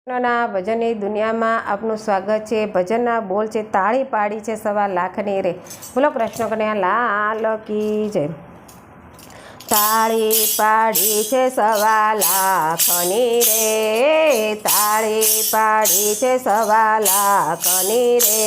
ના ભજનની દુનિયામાં આપનું સ્વાગત છે। ભજનના બોલ છે તાળી પાડી છે સવા લાખની રે। બોલો કૃષ્ણ કનૈયા લાલ કી જય। તાળી પાડી છે સવા લાખની રે, તાળી પાડી છે સવા લાખની રે।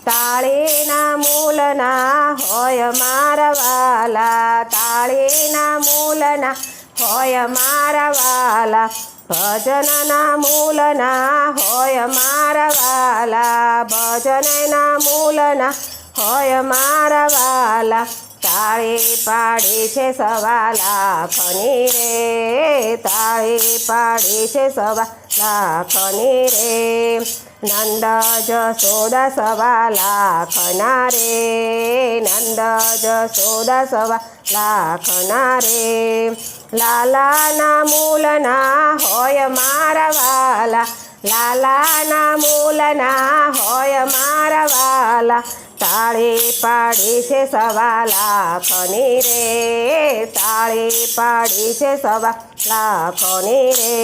તાળીના મૂલના હોય મારા વાલા, તાળીના મૂલના હોય મારા વાલા। ભજનના મૂલના હોય મારા વાલા, ભજનના મૂલના હોય મારા વાલા। તાળી પાડી છે સવા લાખની રે, તાળી પાડી છે સવા લાખની રે। નંદ જશોદા સવા લાખના રે, નંદ જશોદા સવા લાખના રે। લાલાના મૂલના હોય મારા વાલા, લાલાના મૂલના હોય મારા વાલા। તાળી પાડી છે સવા લાખની રે, તાળી પાડી છે સવા લાખની રે।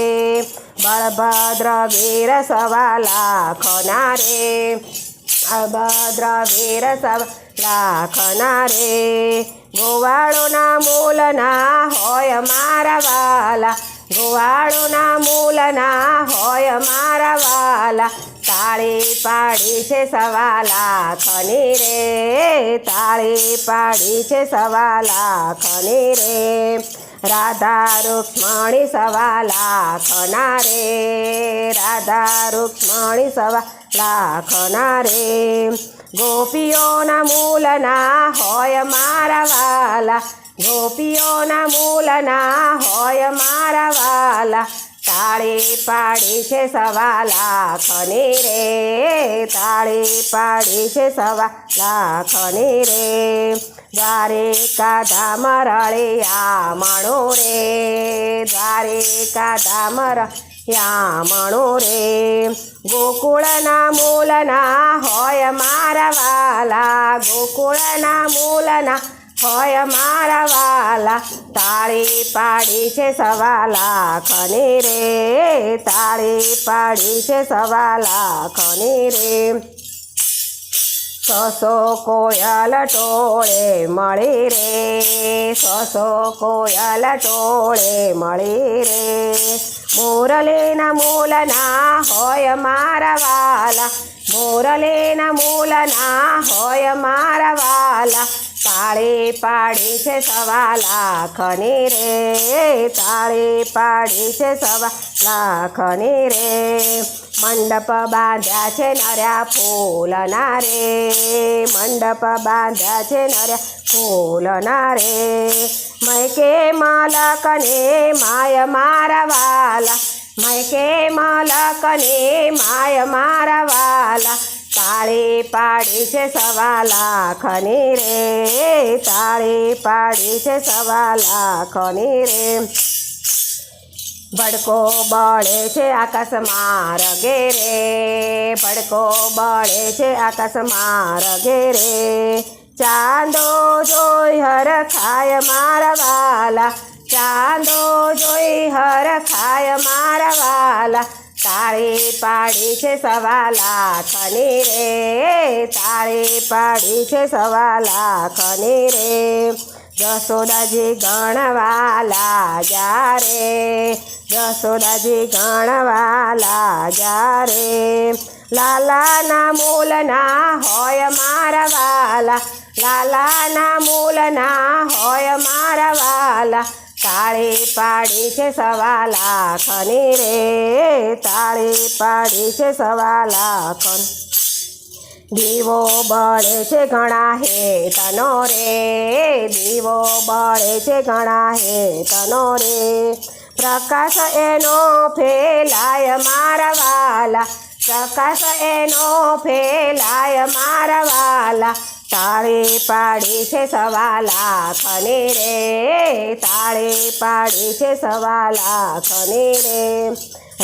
બળભદ્ર વીર સવા લાખના રે, બળભદ્ર વીર સવા લાખના રે। ગોવાળોના મૂલના હોય મારા વાલા, ગોવાળોના મૂલના હોય મારા વાલા। તાળી પાડી છે સવા લાખની રે, તાળી પાડી છે સવા લાખની રે। રાધા રૂક્ષ્મણી સવા લાખના રે, રાધા રૂક્ષ્મણી સવા લાખના રે। ગોપીઓના મૂલના હોય મારા વાલા, ગોપીઓના મૂલના હોય મારા વાલા। તાળી પાડી છે સવા લાખની રે, તાળી પાડી છે સવા લાખની રે। દ્વારિકા ધામ રળિયા મણું રે, દ્વારિકા ધામ રળિયા મણું રે। ગોકુળના મૂલના હોય મારા વાલા, ગોકુળના મૂલના હોય મારા વાલા। તાળી પાડી છે સવા લાખની રે, તાળી પાડી છે સવા લાખની રે। સસો કોયલ ટોળે મળી રે, સસો કોયલ ટોળે મળી રે। મોરલીના મૂલના હોય મારા વાલા, મોરલીના મૂલના હોય મારા વાલા। તાળી પાડી છે સવા લાખની રે, તાળી પાડી છે સવા લાખની રે। મંડપ બાંધ્યા છે નર્યા ફૂલના રે, મંડપ બાંધ્યા છે નર્યા ફૂલના રે। મૈકે મલકને માય મારા વાલા, મૈકે મલકને માય મારા વાલા। તાળી પાડી છે સવા લાખની રે, તાળી પાડી છે સવા લાખની રે। ભડકો બળે છે આકાશમાં રગે રે, ભડકો બળે છે આકાશમાં રગે રે। ચાંદો જોઈ હરખાય મારા વાલા, ચાંદો જોઈ હરખાય મારા વાલા। તાળી પાડી છે સવા લાખની રે, તાળી પાડી છે સવા લાખની રે। જશોદાજી ગણવાલા જા રે, જશોદાજી ગણવાલા જા રે। લાલાના મૂલના હોય મારા વાલા, લાલાના મૂલના હોય મારા વાલા। તાળી પાડી છે સવા લાખની રે, તાળી પાડી છે સવા લાખની। દીવો બળે છે ઘણા હેતનો રે, દીવો બળે છે ઘણા હેતનો રે। પ્રકાશ એનો ફેલાય મારા વાલા, પ્રકાશ એનો ફેલાય મારા વાલા। તાળી પાડી છે સવા લાખની રે, તાળી પાડી છે સવા લાખની રે।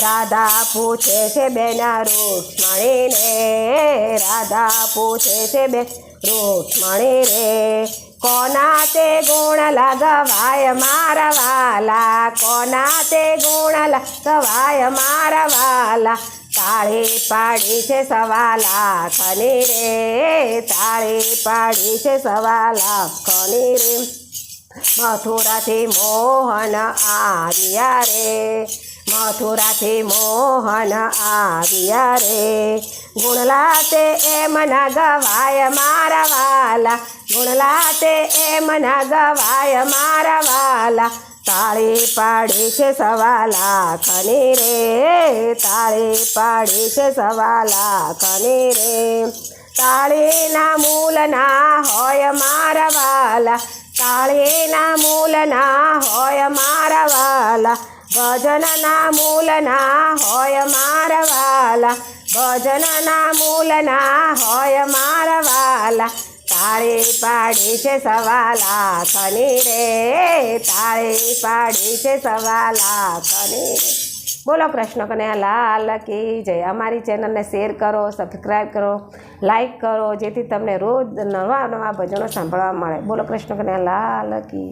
રાધા પૂછે છે બેન રૂક્ષ્મણીને, રાધા પૂછે છે બેન રૂક્ષ્મણી રે। કોના તે ગુણ લગવાય મારા વાલા, કોના તે ગુણ લગવાય મારા વાલા, તાળી પાડી છે સવા લાખની રે, તાળી પાડી છે સવા લાખની રે, મથુરાથી મોહન આવ્યા રે, મથુરાથી મોહન આવ્યા રે, ગુણલા તે એમ ના ગવાય મારા વાલા, ગુણલા તે એમ ના ગવાય મારા વાલા, તાળી પાડી છે સવા લાખની રે, તાળી પાડી છે સવા લાખની રે, તાળીના મૂલ ના હોય મારા વાલા, તાળીના મૂલ ના હોય મારા વાલા, ભજનના મૂલ ના હોય મારા વાલા, ભજનના મૂલ ના હોય મારા વાલા, તાળી પાડી છે સવા લાખની રે, તાળી પાડી છે સવા લાખની રે. બોલો કૃષ્ણ કનૈયા લાલ કી જય. અમારી ચેનલને શેર કરો, સબસ્ક્રાઈબ કરો, લાઈક કરો, જેથી તમને રોજ નવા નવા ભજનો સાંભળવા મળે. બોલો કૃષ્ણ કનૈયા લાલ કી.